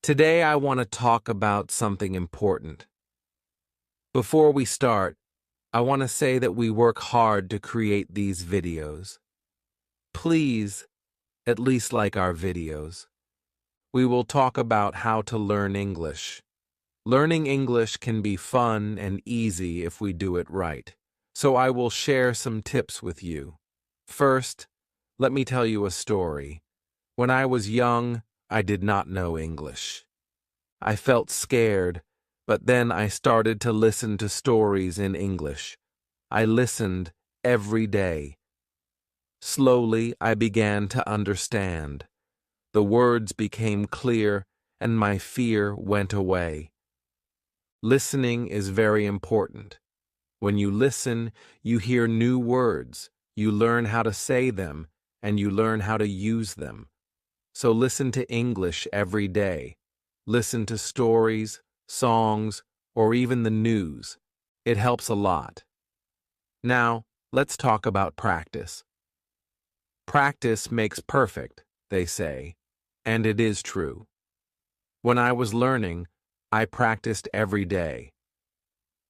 Today I want to talk about something important. Before we start, I want to say that we work hard to create these videos. Please, at least like our videos. We will talk about how to learn English. Learning English can be fun and easy if we do it right. So I will share some tips with you. First, let me tell you a story. When I was young, I did not know English. I felt scared, but then I started to listen to stories in English. I listened every day. Slowly, I began to understand. The words became clear, and my fear went away. Listening is very important. When you listen, you hear new words, you learn how to say them, and you learn how to use them. So listen to English every day. Listen to stories, songs, or even the news. It helps a lot. Now, let's talk about practice. Practice makes perfect, they say, and it is true. When I was learning, I practiced every day.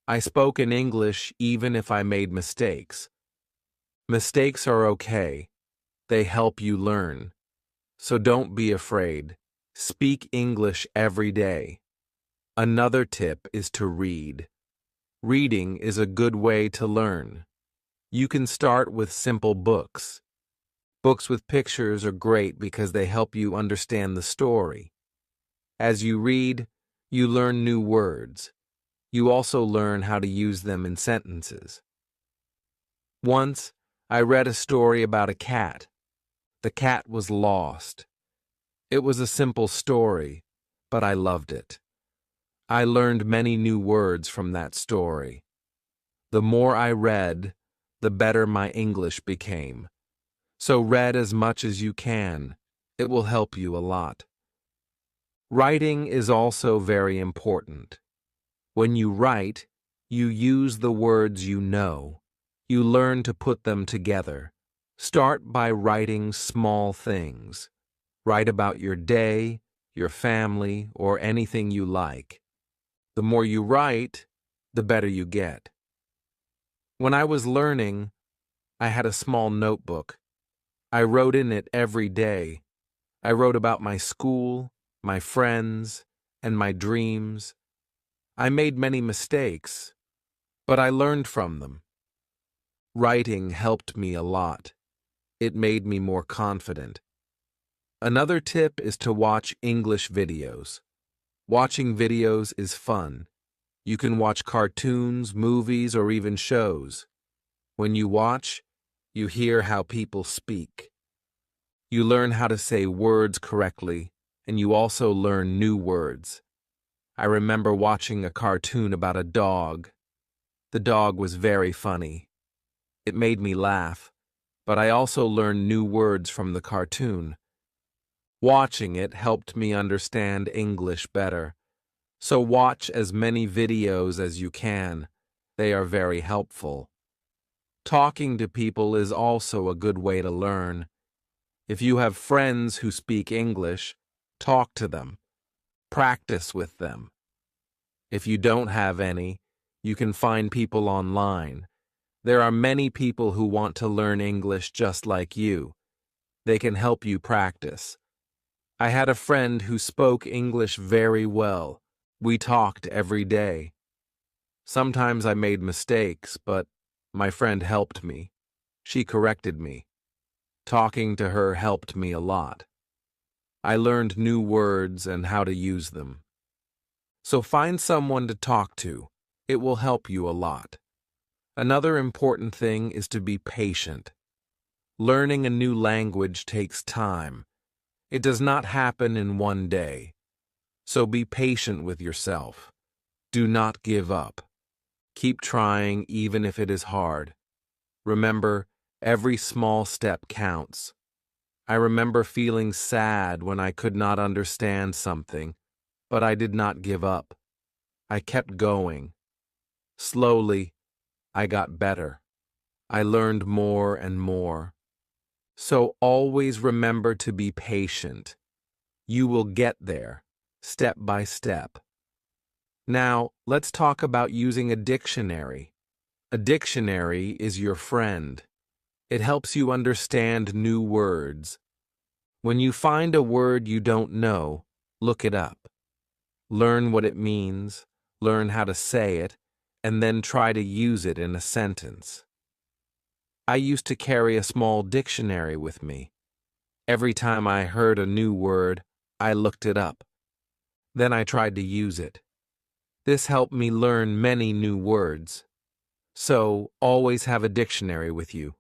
I spoke in English even if I made mistakes. Mistakes are okay. They help you learn. So don't be afraid. Speak English every day. Another tip is to read. Reading is a good way to learn. You can start with simple books. Books with pictures are great because they help you understand the story. As you read, you learn new words. You also learn how to use them in sentences. Once, I read a story about a cat. The cat was lost. It was a simple story, but I loved it. I learned many new words from that story. The more I read, the better my English became. So read as much as you can. It will help you a lot. Writing is also very important. When you write, you use the words you know. You learn to put them together. Start by writing small things. Write about your day, your family, or anything you like. The more you write, the better you get. When I was learning, I had a small notebook. I wrote in it every day. I wrote about my school, my friends, and my dreams. I made many mistakes, but I learned from them. Writing helped me a lot. It made me more confident. Another tip is to watch English videos. Watching videos is fun. You can watch cartoons, movies, or even shows. When you watch, you hear how people speak. You learn how to say words correctly, and you also learn new words. I remember watching a cartoon about a dog. The dog was very funny. It made me laugh, but I also learned new words from the cartoon. Watching it helped me understand English better. So watch as many videos as you can. They are very helpful. Talking to people is also a good way to learn. If you have friends who speak English, talk to them. Practice with them. If you don't have any, you can find people online. There are many people who want to learn English just like you. They can help you practice. I had a friend who spoke English very well. We talked every day. Sometimes I made mistakes, but my friend helped me. She corrected me. Talking to her helped me a lot. I learned new words and how to use them. So find someone to talk to. It will help you a lot. Another important thing is to be patient. Learning a new language takes time. It does not happen in one day. So be patient with yourself. Do not give up. Keep trying even if it is hard. Remember, every small step counts. I remember feeling sad when I could not understand something, but I did not give up. I kept going. Slowly, I got better. I learned more and more. So always remember to be patient. You will get there. step by step. Now, let's talk about using a dictionary. A dictionary is your friend. It helps you understand new words. When you find a word you don't know, look it up. Learn what it means, learn how to say it, and then try to use it in a sentence. I used to carry a small dictionary with me. Every time I heard a new word, I looked it up. Then I tried to use it. This helped me learn many new words. So, always have a dictionary with you.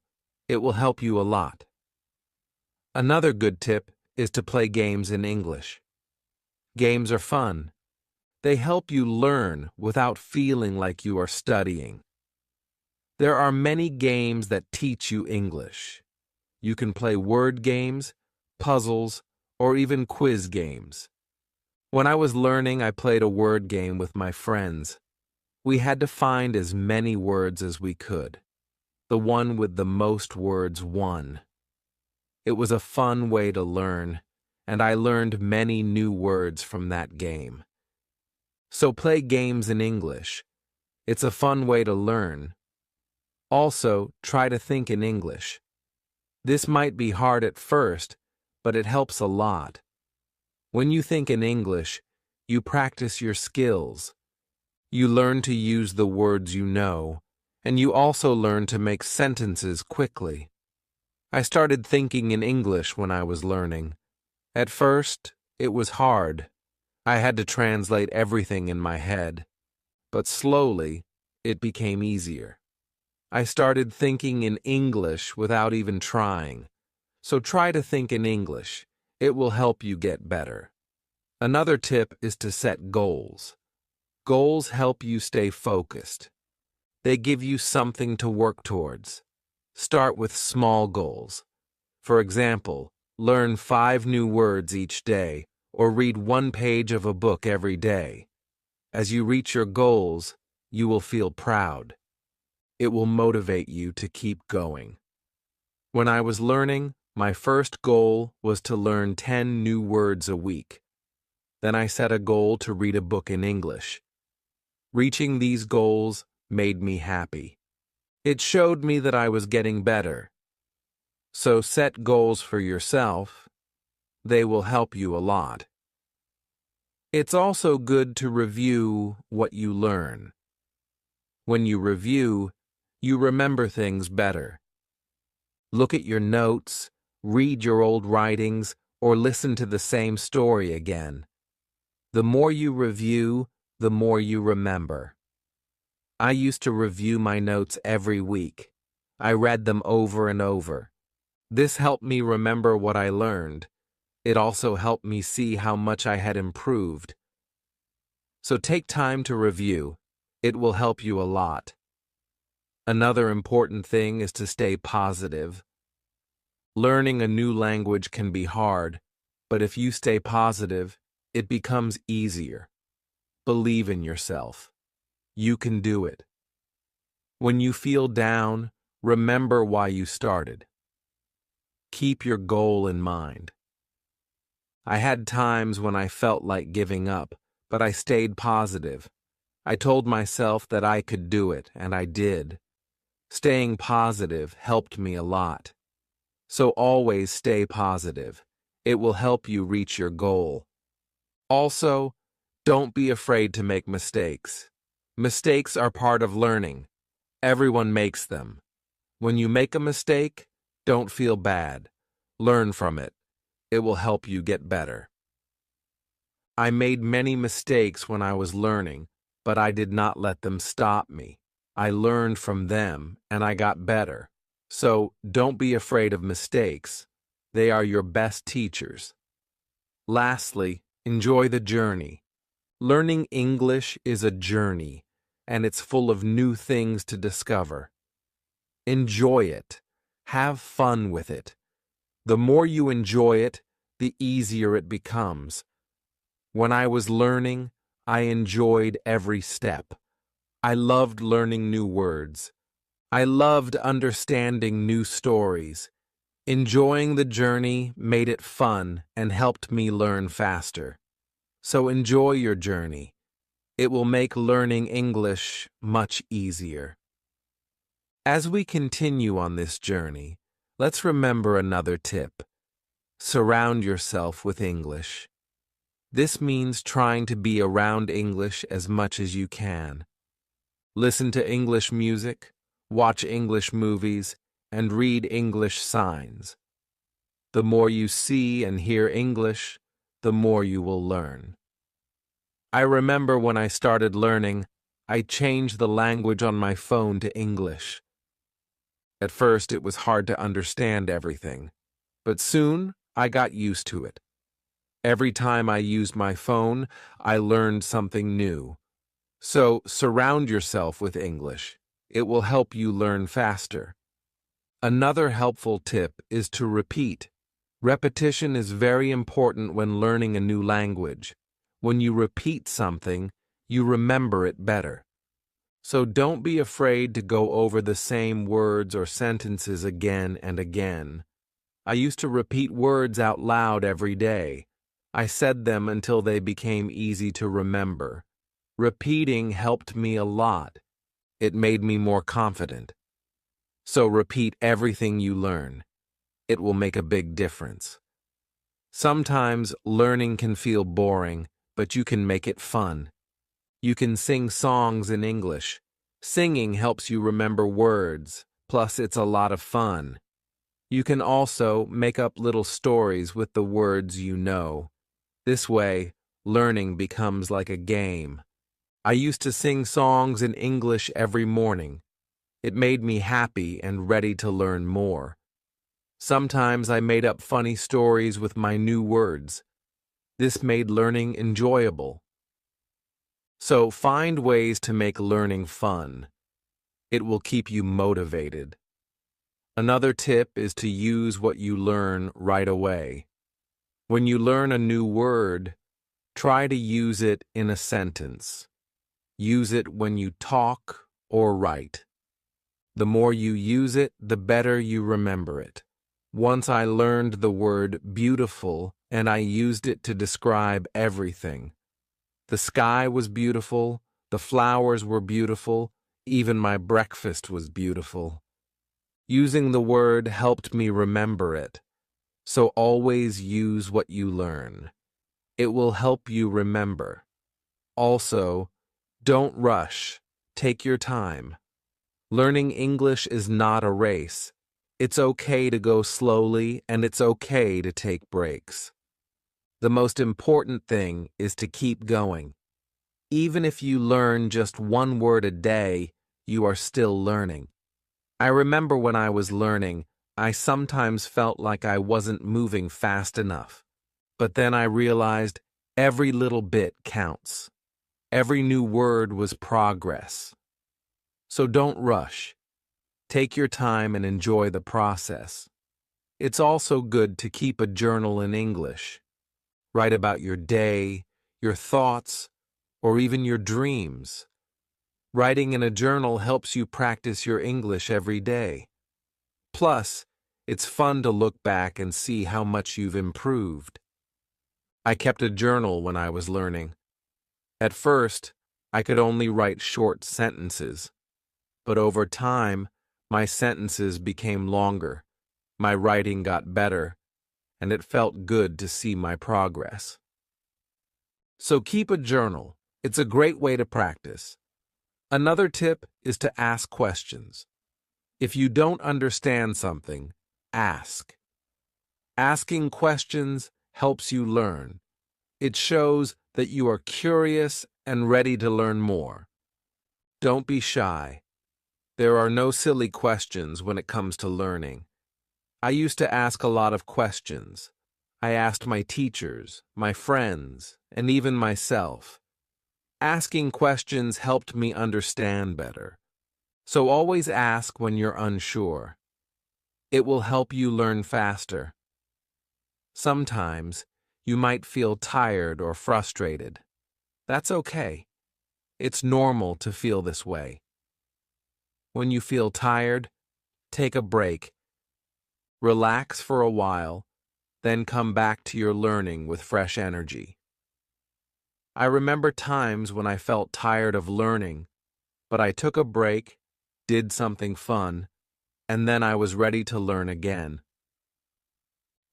It will help you a lot. Another good tip is to play games in English. Games are fun. They help you learn without feeling like you are studying. There are many games that teach you English. You can play word games, puzzles, or even quiz games. When I was learning, I played a word game with my friends. We had to find as many words as we could. The one with the most words won. It was a fun way to learn, and I learned many new words from that game. So play games in English. It's a fun way to learn. Also, try to think in English. This might be hard at first, but it helps a lot. When you think in English, you practice your skills. You learn to use the words you know, and you also learn to make sentences quickly. I started thinking in English when I was learning. At first, it was hard. I had to translate everything in my head. But slowly, it became easier. I started thinking in English without even trying. So try to think in English. It will help you get better. Another tip is to set goals. Goals help you stay focused. They give you something to work towards. Start with small goals. For example, learn 5 new words each day, or read 1 page of a book every day. As you reach your goals, you will feel proud. It will motivate you to keep going. When I was learning, my first goal was to learn 10 new words a week. Then I set a goal to read a book in English. Reaching these goals made me happy. It showed me that I was getting better. So set goals for yourself. They will help you a lot. It's also good to review what you learn. When you review, you remember things better. Look at your notes, read your old writings, or listen to the same story again. The more you review, the more you remember. I used to review my notes every week. I read them over and over. This helped me remember what I learned. It also helped me see how much I had improved. So take time to review. It will help you a lot. Another important thing is to stay positive. Learning a new language can be hard, but if you stay positive, it becomes easier. Believe in yourself. You can do it. When you feel down, remember why you started. Keep your goal in mind. I had times when I felt like giving up, but I stayed positive. I told myself that I could do it, and I did. Staying positive helped me a lot. So always stay positive. It will help you reach your goal. Also, don't be afraid to make mistakes. Mistakes are part of learning. Everyone makes them. When you make a mistake, don't feel bad. Learn from it. It will help you get better. I made many mistakes when I was learning, but I did not let them stop me. I learned from them, and I got better. So, don't be afraid of mistakes. They are your best teachers. Lastly, enjoy the journey. Learning English is a journey, and it's full of new things to discover. Enjoy it. Have fun with it. The more you enjoy it, the easier it becomes. When I was learning, I enjoyed every step. I loved learning new words. I loved understanding new stories. Enjoying the journey made it fun and helped me learn faster. So enjoy your journey. It will make learning English much easier. As we continue on this journey, let's remember another tip. Surround yourself with English. This means trying to be around English as much as you can. Listen to English music, watch English movies, and read English signs. The more you see and hear English, the more you will learn. I remember when I started learning, I changed the language on my phone to English. At first, it was hard to understand everything, but soon I got used to it. Every time I used my phone, I learned something new. So surround yourself with English. It will help you learn faster. Another helpful tip is to repeat. Repetition is very important when learning a new language. When you repeat something, you remember it better. So don't be afraid to go over the same words or sentences again and again. I used to repeat words out loud every day. I said them until they became easy to remember. Repeating helped me a lot. It made me more confident. So repeat everything you learn. It will make a big difference. Sometimes learning can feel boring, but you can make it fun. You can sing songs in English. Singing helps you remember words, plus it's a lot of fun. You can also make up little stories with the words you know. This way, learning becomes like a game. I used to sing songs in English every morning. It made me happy and ready to learn more. Sometimes I made up funny stories with my new words. This made learning enjoyable. So find ways to make learning fun. It will keep you motivated. Another tip is to use what you learn right away. When you learn a new word, try to use it in a sentence. Use it when you talk or write. The more you use it, the better you remember it. Once I learned the word beautiful, and I used it to describe everything. The sky was beautiful, the flowers were beautiful, even my breakfast was beautiful. Using the word helped me remember it. So always use what you learn. It will help you remember. Also, don't rush. Take your time. Learning English is not a race. It's okay to go slowly, and it's okay to take breaks. The most important thing is to keep going. Even if you learn just one word a day, you are still learning. I remember when I was learning, I sometimes felt like I wasn't moving fast enough. But then I realized every little bit counts. Every new word was progress. So don't rush. Take your time and enjoy the process. It's also good to keep a journal in English. Write about your day, your thoughts, or even your dreams. Writing in a journal helps you practice your English every day. Plus, it's fun to look back and see how much you've improved. I kept a journal when I was learning. At first, I could only write short sentences. But over time, my sentences became longer. My writing got better, and it felt good to see my progress. So keep a journal. It's a great way to practice. Another tip is to ask questions. If you don't understand something, ask. Asking questions helps you learn. It shows that you are curious and ready to learn more. Don't be shy. There are no silly questions when it comes to learning. I used to ask a lot of questions. I asked my teachers, my friends, and even myself. Asking questions helped me understand better. So always ask when you're unsure. It will help you learn faster. Sometimes you might feel tired or frustrated. That's okay. It's normal to feel this way. When you feel tired, take a break. Relax for a while, then come back to your learning with fresh energy. I remember times when I felt tired of learning, but I took a break, did something fun, and then I was ready to learn again.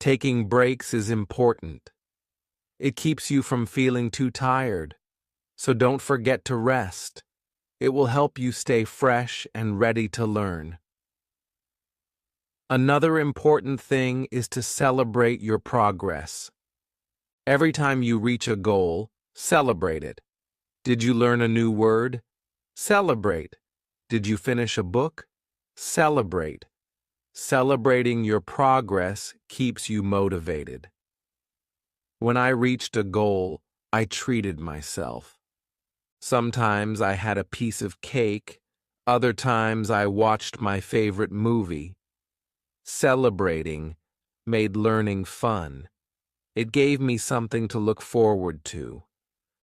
Taking breaks is important. It keeps you from feeling too tired, so don't forget to rest. It will help you stay fresh and ready to learn. Another important thing is to celebrate your progress. Every time you reach a goal, celebrate it. Did you learn a new word? Celebrate. Did you finish a book? Celebrate. Celebrating your progress keeps you motivated. When I reached a goal, I treated myself. Sometimes I had a piece of cake, other times I watched my favorite movie. Celebrating made learning fun. It gave me something to look forward to.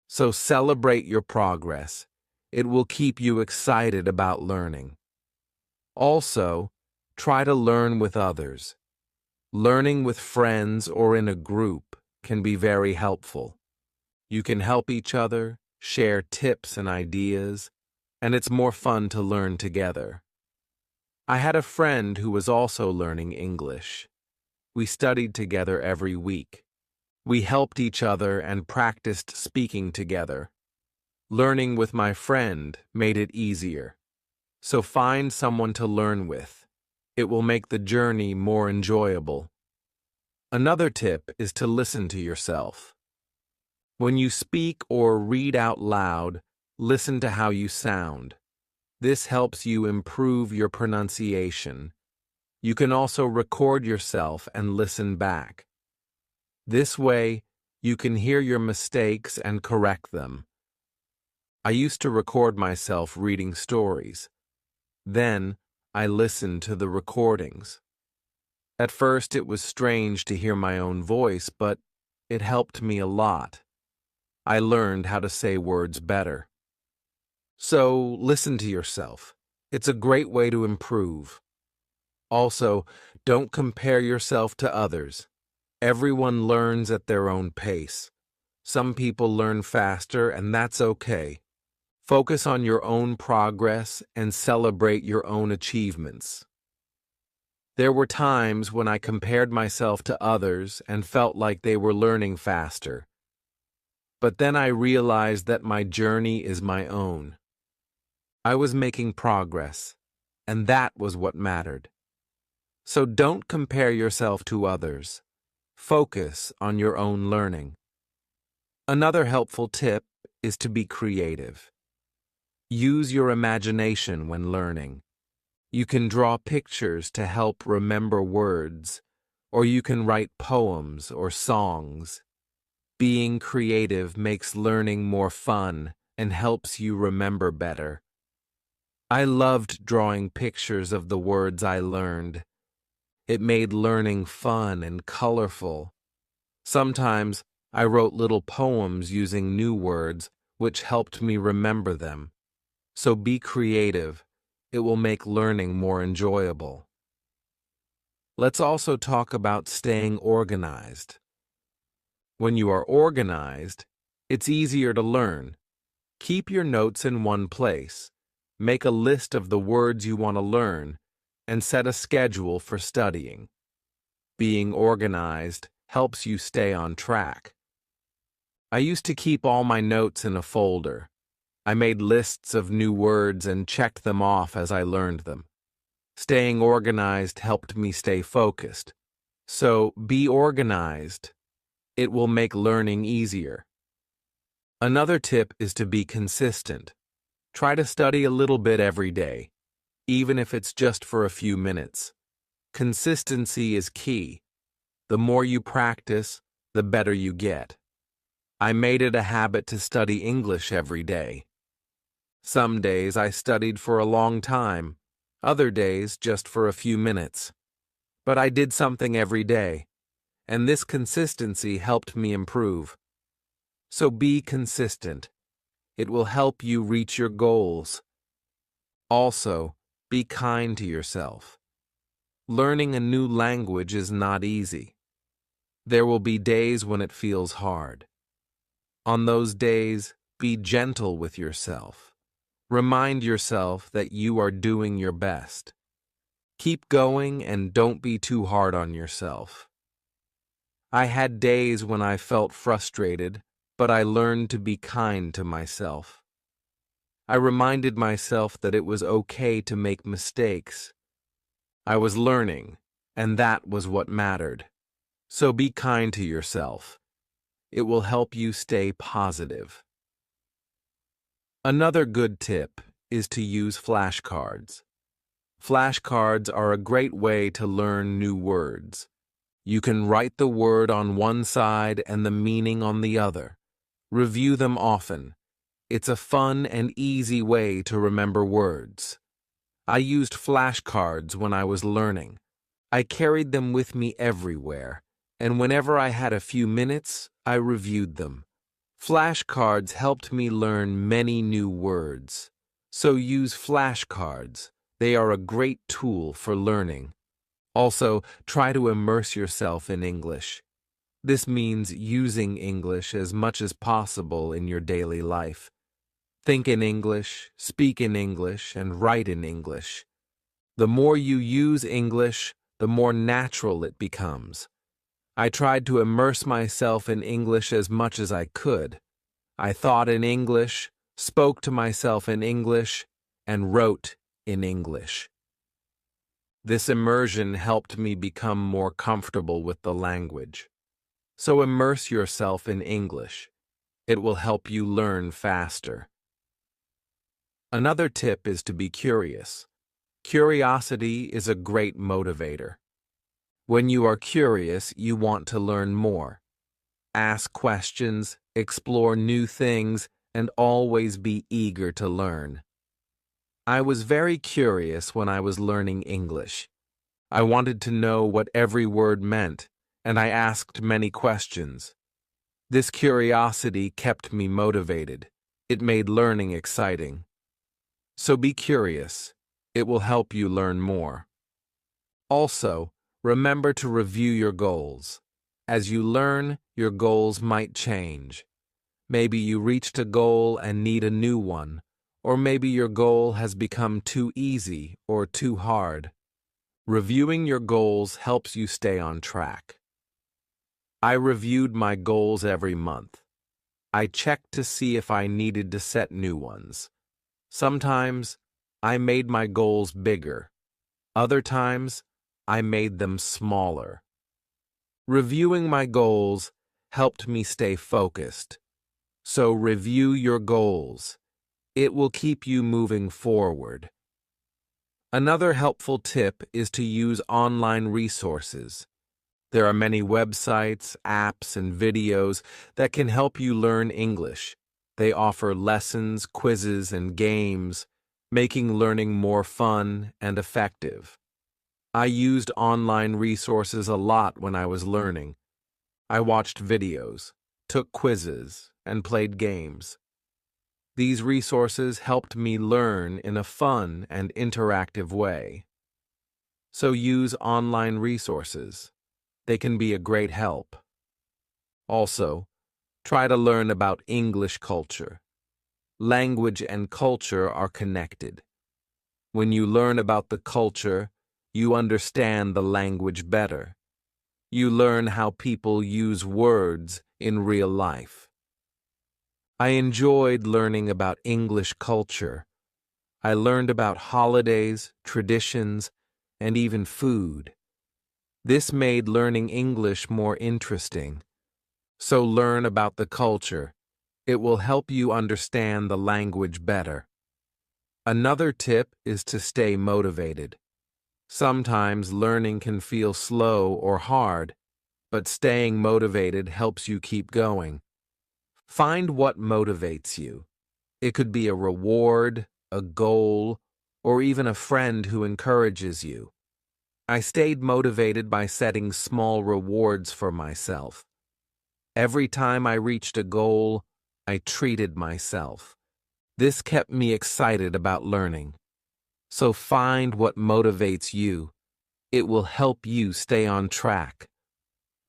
So celebrate your progress. It will keep you excited about learning. Also, try to learn with others. Learning with friends or in a group can be very helpful. You can help each other, share tips and ideas, and it's more fun to learn together. I had a friend who was also learning English. We studied together every week. We helped each other and practiced speaking together. Learning with my friend made it easier. So find someone to learn with. It will make the journey more enjoyable. Another tip is to listen to yourself. When you speak or read out loud, listen to how you sound. This helps you improve your pronunciation. You can also record yourself and listen back. This way, you can hear your mistakes and correct them. I used to record myself reading stories. Then, I listened to the recordings. At first, it was strange to hear my own voice, but it helped me a lot. I learned how to say words better. So, listen to yourself. It's a great way to improve. Also, don't compare yourself to others. Everyone learns at their own pace. Some people learn faster, and that's okay. Focus on your own progress and celebrate your own achievements. There were times when I compared myself to others and felt like they were learning faster. But then I realized that my journey is my own. I was making progress, and that was what mattered. So don't compare yourself to others. Focus on your own learning. Another helpful tip is to be creative. Use your imagination when learning. You can draw pictures to help remember words, or you can write poems or songs. Being creative makes learning more fun and helps you remember better. I loved drawing pictures of the words I learned. It made learning fun and colorful. Sometimes I wrote little poems using new words, which helped me remember them. So be creative. It will make learning more enjoyable. Let's also talk about staying organized. When you are organized, it's easier to learn. Keep your notes in one place. Make a list of the words you want to learn, and set a schedule for studying. Being organized helps you stay on track. I used to keep all my notes in a folder. I made lists of new words and checked them off as I learned them. Staying organized helped me stay focused. So be organized. It will make learning easier. Another tip is to be consistent. Try to study a little bit every day, even if it's just for a few minutes. Consistency is key. The more you practice, the better you get. I made it a habit to study English every day. Some days I studied for a long time, other days just for a few minutes. But I did something every day, and this consistency helped me improve. So be consistent. It will help you reach your goals. Also, be kind to yourself. Learning a new language is not easy. There will be days when it feels hard. On those days, be gentle with yourself. Remind yourself that you are doing your best. Keep going and don't be too hard on yourself. I had days when I felt frustrated, but I learned to be kind to myself. I reminded myself that it was okay to make mistakes. I was learning, and that was what mattered. So be kind to yourself. It will help you stay positive. Another good tip is to use flashcards. Flashcards are a great way to learn new words. You can write the word on one side and the meaning on the other. Review them often. It's a fun and easy way to remember words. I used flashcards when I was learning. I carried them with me everywhere, and whenever I had a few minutes, I reviewed them. Flashcards helped me learn many new words. So use flashcards. They are a great tool for learning. Also, try to immerse yourself in English. This means using English as much as possible in your daily life. Think in English, speak in English, and write in English. The more you use English, the more natural it becomes. I tried to immerse myself in English as much as I could. I thought in English, spoke to myself in English, and wrote in English. This immersion helped me become more comfortable with the language. So immerse yourself in English. It will help you learn faster. Another tip is to be curious. Curiosity is a great motivator. When you are curious, you want to learn more. Ask questions, explore new things, and always be eager to learn. I was very curious when I was learning English. I wanted to know what every word meant, and I asked many questions. This curiosity kept me motivated. It made learning exciting. So be curious. It will help you learn more. Also, remember to review your goals. As you learn, your goals might change. Maybe you reached a goal and need a new one, or maybe your goal has become too easy or too hard. Reviewing your goals helps you stay on track. I reviewed my goals every month. I checked to see if I needed to set new ones. Sometimes, I made my goals bigger. Other times, I made them smaller. Reviewing my goals helped me stay focused. So review your goals. It will keep you moving forward. Another helpful tip is to use online resources. There are many websites, apps, and videos that can help you learn English. They offer lessons, quizzes, and games, making learning more fun and effective. I used online resources a lot when I was learning. I watched videos, took quizzes, and played games. These resources helped me learn in a fun and interactive way. So use online resources. They can be a great help. Also, try to learn about English culture. Language and culture are connected. When you learn about the culture, you understand the language better. You learn how people use words in real life. I enjoyed learning about English culture. I learned about holidays, traditions, and even food. This made learning English more interesting. So learn about the culture. It will help you understand the language better. Another tip is to stay motivated. Sometimes learning can feel slow or hard, but staying motivated helps you keep going. Find what motivates you. It could be a reward, a goal, or even a friend who encourages you. I stayed motivated by setting small rewards for myself. Every time I reached a goal, I treated myself. This kept me excited about learning. So find what motivates you. It will help you stay on track.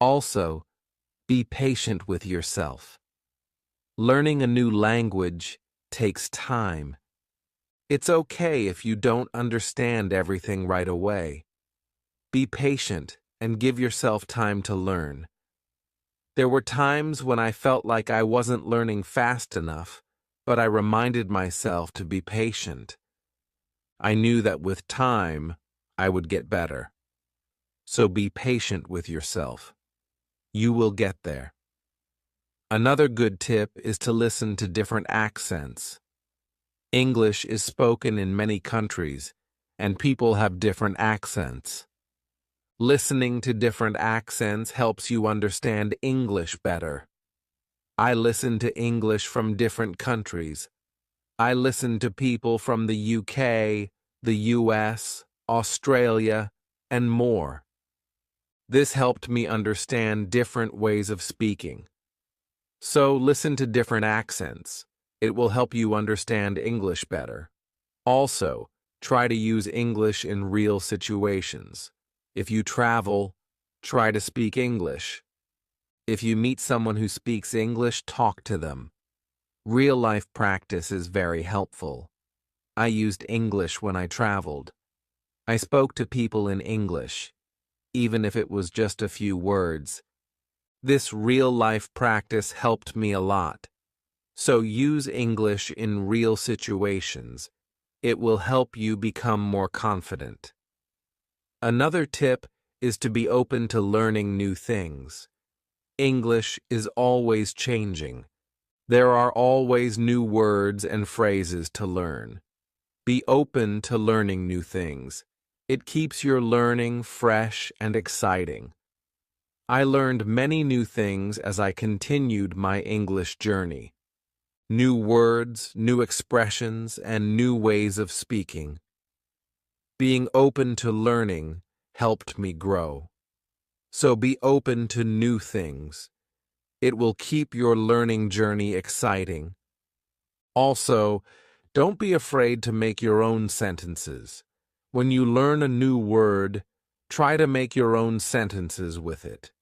Also, be patient with yourself. Learning a new language takes time. It's okay if you don't understand everything right away. Be patient and give yourself time to learn. There were times when I felt like I wasn't learning fast enough, but I reminded myself to be patient. I knew that with time, I would get better. So be patient with yourself. You will get there. Another good tip is to listen to different accents. English is spoken in many countries, and people have different accents. Listening to different accents helps you understand English better. I listen to English from different countries. I listen to people from the UK, the US, Australia, and more. This helped me understand different ways of speaking. So listen to different accents. It will help you understand English better. Also, try to use English in real situations. If you travel, try to speak English. If you meet someone who speaks English, talk to them. Real-life practice is very helpful. I used English when I traveled. I spoke to people in English, even if it was just a few words. This real-life practice helped me a lot. So use English in real situations. It will help you become more confident. Another tip is to be open to learning new things. English is always changing. There are always new words and phrases to learn. Be open to learning new things. It keeps your learning fresh and exciting. I learned many new things as I continued my English journey. New words, new expressions, and new ways of speaking. Being open to learning helped me grow. So be open to new things. It will keep your learning journey exciting. Also, don't be afraid to make your own sentences. When you learn a new word, try to make your own sentences with it.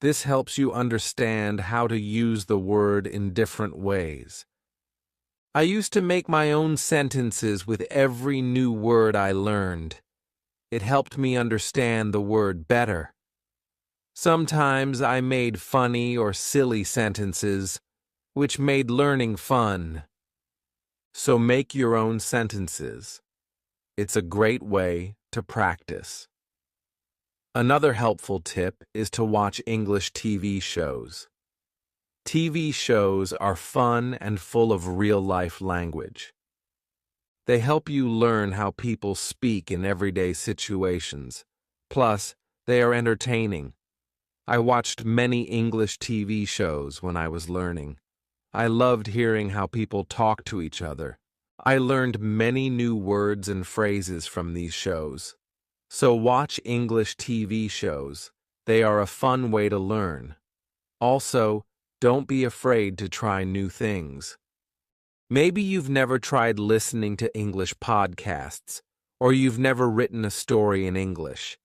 This helps you understand how to use the word in different ways. I used to make my own sentences with every new word I learned. It helped me understand the word better. Sometimes I made funny or silly sentences, which made learning fun. So make your own sentences. It's a great way to practice. Another helpful tip is to watch English TV shows. TV shows are fun and full of real-life language. They help you learn how people speak in everyday situations. Plus, they are entertaining. I watched many English TV shows when I was learning. I loved hearing how people talk to each other. I learned many new words and phrases from these shows. So watch English TV shows. They are a fun way to learn. Also, don't be afraid to try new things. Maybe you've never tried listening to English podcasts, or you've never written a story in English.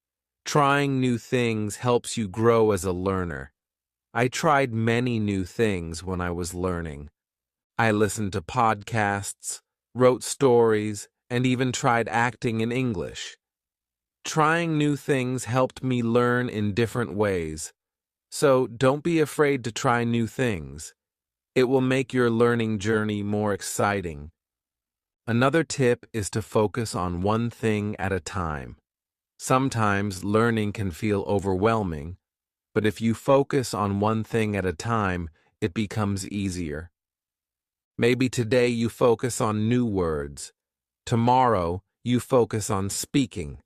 Trying new things helps you grow as a learner. I tried many new things when I was learning. I listened to podcasts, wrote stories, and even tried acting in English. Trying new things helped me learn in different ways. So don't be afraid to try new things. It will make your learning journey more exciting. Another tip is to focus on one thing at a time. Sometimes learning can feel overwhelming, but if you focus on one thing at a time, it becomes easier. Maybe today you focus on new words. Tomorrow you focus on speaking.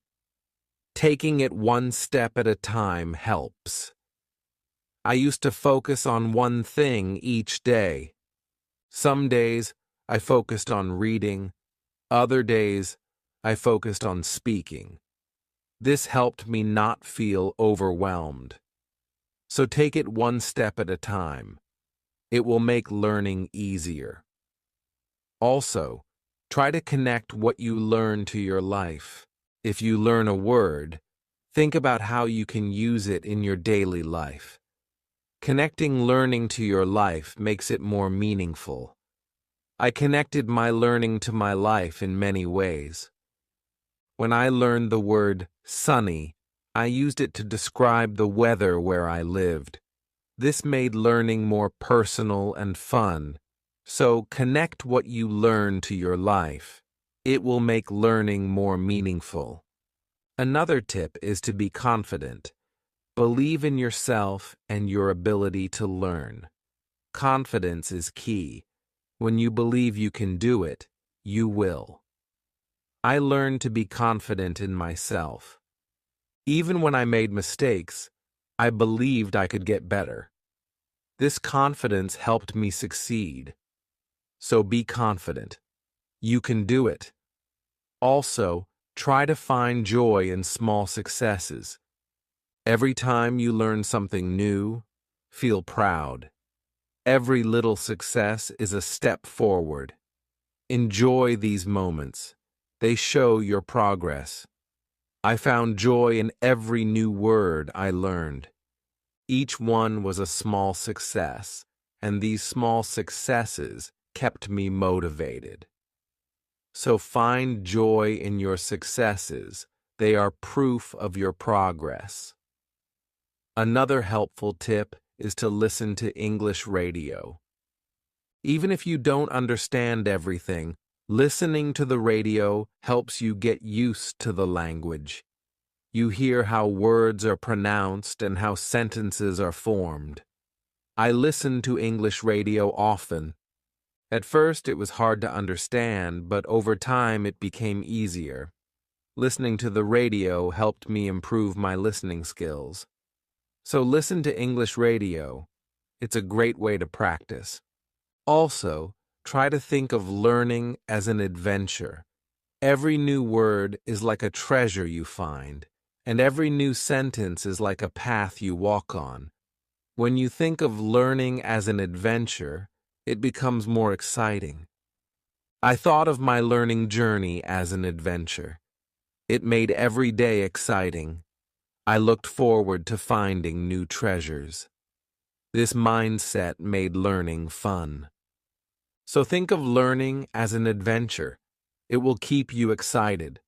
Taking it one step at a time helps. I used to focus on one thing each day. Some days I focused on reading. Other days I focused on speaking. This helped me not feel overwhelmed. So take it one step at a time. It will make learning easier. Also, try to connect what you learn to your life. If you learn a word, think about how you can use it in your daily life. Connecting learning to your life makes it more meaningful. I connected my learning to my life in many ways. When I learned the word sunny, I used it to describe the weather where I lived. This made learning more personal and fun. So connect what you learn to your life. It will make learning more meaningful. Another tip is to be confident. Believe in yourself and your ability to learn. Confidence is key. When you believe you can do it, you will. I learned to be confident in myself. Even when I made mistakes, I believed I could get better. This confidence helped me succeed. So be confident. You can do it. Also, try to find joy in small successes. Every time you learn something new, feel proud. Every little success is a step forward. Enjoy these moments. They show your progress. I found joy in every new word I learned. Each one was a small success, and these small successes kept me motivated. So find joy in your successes. They are proof of your progress. Another helpful tip is to listen to English radio. Even if you don't understand everything, listening to the radio helps you get used to the language. You hear how words are pronounced and how sentences are formed. I listen to English radio often. At first, it was hard to understand, but over time it became easier. Listening to the radio helped me improve my listening skills. So listen to English radio. It's a great way to practice. Also, try to think of learning as an adventure. Every new word is like a treasure you find, and every new sentence is like a path you walk on. When you think of learning as an adventure, it becomes more exciting. I thought of my learning journey as an adventure. It made every day exciting. I looked forward to finding new treasures. This mindset made learning fun. So think of learning as an adventure. It will keep you excited.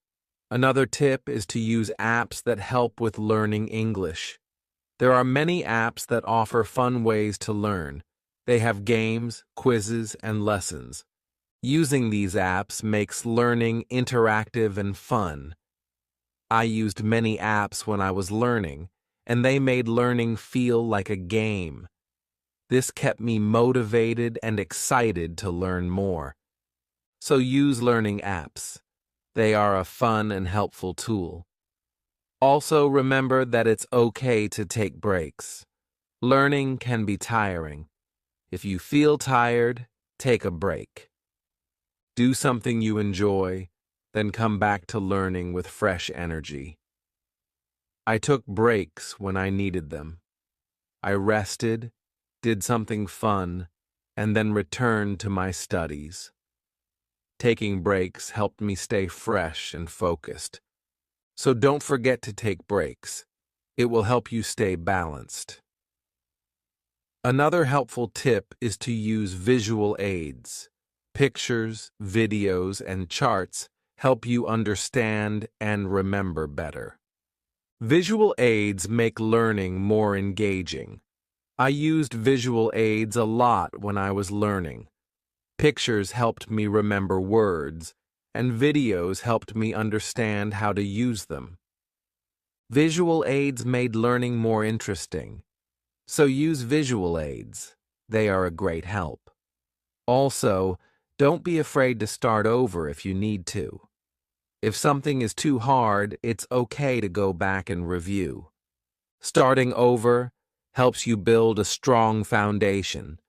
Another tip is to use apps that help with learning English. There are many apps that offer fun ways to learn. They have games, quizzes, and lessons. Using these apps makes learning interactive and fun. I used many apps when I was learning, and they made learning feel like a game. This kept me motivated and excited to learn more. So use learning apps. They are a fun and helpful tool. Also remember that it's okay to take breaks. Learning can be tiring. If you feel tired, take a break. Do something you enjoy, then come back to learning with fresh energy. I took breaks when I needed them. I rested, did something fun, and then returned to my studies. Taking breaks helped me stay fresh and focused. So don't forget to take breaks. It will help you stay balanced. Another helpful tip is to use visual aids. Pictures, videos, and charts help you understand and remember better. Visual aids make learning more engaging. I used visual aids a lot when I was learning. Pictures helped me remember words, and videos helped me understand how to use them. Visual aids made learning more interesting. So use visual aids. They are a great help. Also, don't be afraid to start over if you need to. If something is too hard, it's okay to go back and review. Starting over helps you build a strong foundation.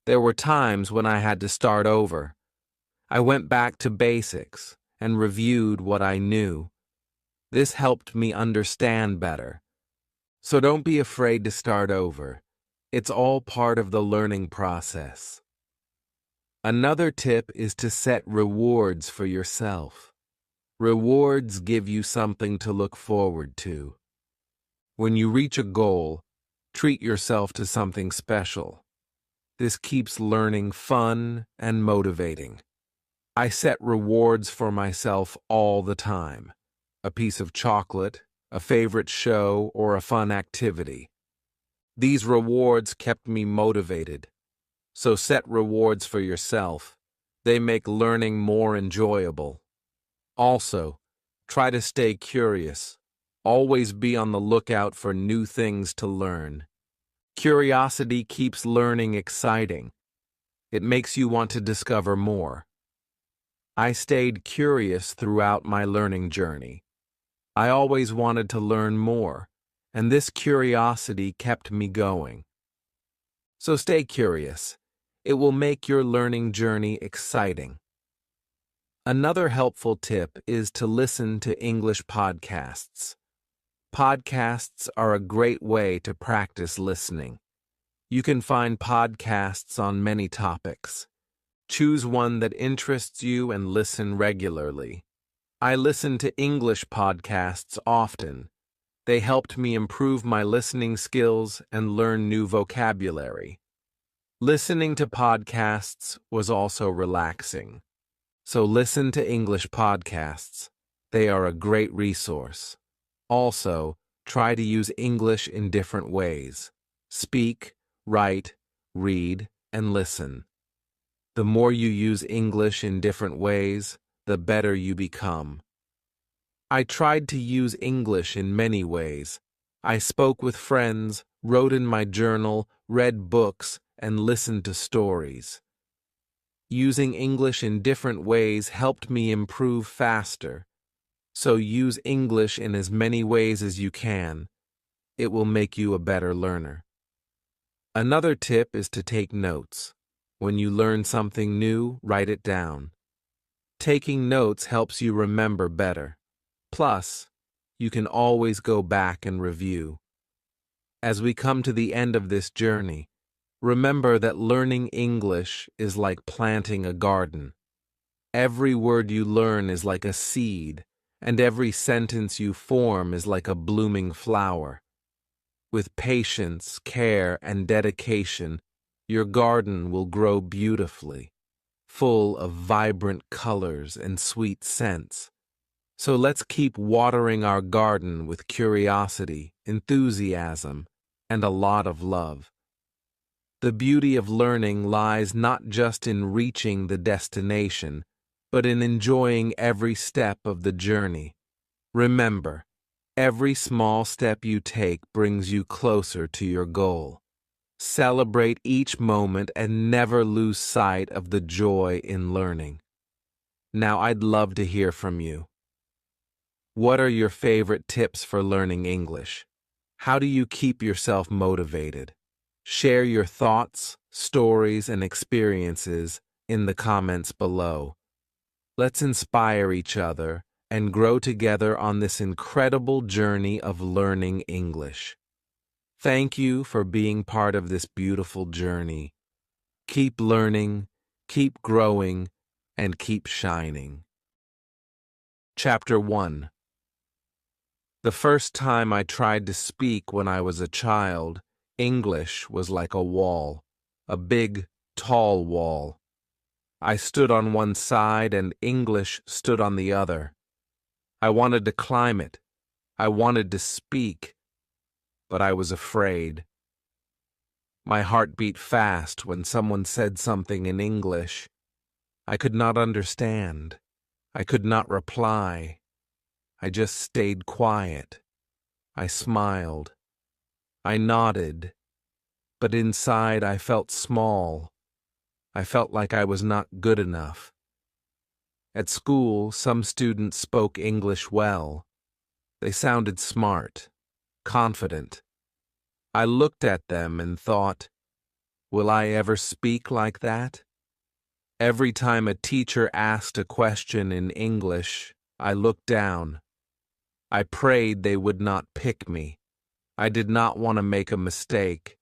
There were times when I had to start over. I went back to basics and reviewed what I knew. This helped me understand better. So don't be afraid to start over. It's all part of the learning process. Another tip is to set rewards for yourself. Rewards give you something to look forward to. When you reach a goal, Treat yourself to something special. This keeps learning fun and motivating. I set rewards for myself all the time. A piece of chocolate, a favorite show, or a fun activity. These rewards kept me motivated. So set rewards for yourself. They make learning more enjoyable. Also, try to stay curious. Always be on the lookout for new things to learn. Curiosity keeps learning exciting. It makes you want to discover more. I stayed curious throughout my learning journey. I always wanted to learn more, and this curiosity kept me going. So stay curious. It will make your learning journey exciting. Another helpful tip is to listen to English podcasts. Podcasts are a great way to practice listening. You can find podcasts on many topics. Choose one that interests you and listen regularly. I listen to English podcasts often. They helped me improve my listening skills and learn new vocabulary. Listening to podcasts was also relaxing. So listen to English podcasts. They are a great resource. Also, try to use English in different ways. Speak, write, read, and listen. The more you use English in different ways, the better you become. I tried to use English in many ways. I spoke with friends, wrote in my journal, read books, and listened to stories. Using English in different ways helped me improve faster. So use English in as many ways as you can. It will make you a better learner. Another tip is to take notes. When you learn something new, write it down. Taking notes helps you remember better. Plus, you can always go back and review. As we come to the end of this journey, remember that learning English is like planting a garden. Every word you learn is like a seed, and every sentence you form is like a blooming flower. With patience, care, and dedication, your garden will grow beautifully, full of vibrant colors and sweet scents. So let's keep watering our garden with curiosity, enthusiasm, and a lot of love. The beauty of learning lies not just in reaching the destination, but in enjoying every step of the journey. Remember, every small step you take brings you closer to your goal. Celebrate each moment and never lose sight of the joy in learning. Now I'd love to hear from you. What are your favorite tips for learning English? How do you keep yourself motivated? Share your thoughts, stories, and experiences in the comments below. Let's inspire each other and grow together on this incredible journey of learning English. Thank you for being part of this beautiful journey. Keep learning, keep growing, and keep shining. Chapter 1. The first time I tried to speak when I was a child, English was like a wall, a big, tall wall. I stood on one side and English stood on the other. I wanted to climb it. I wanted to speak, but I was afraid. My heart beat fast when someone said something in English. I could not understand. I could not reply. I just stayed quiet. I smiled. I nodded. But inside I felt small. I felt like I was not good enough. At school, some students spoke English well. They sounded smart, confident. I looked at them and thought, will I ever speak like that? Every time a teacher asked a question in English, I looked down. I prayed they would not pick me. I did not want to make a mistake.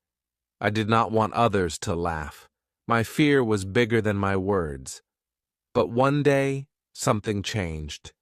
I did not want others to laugh. My fear was bigger than my words. But one day, something changed.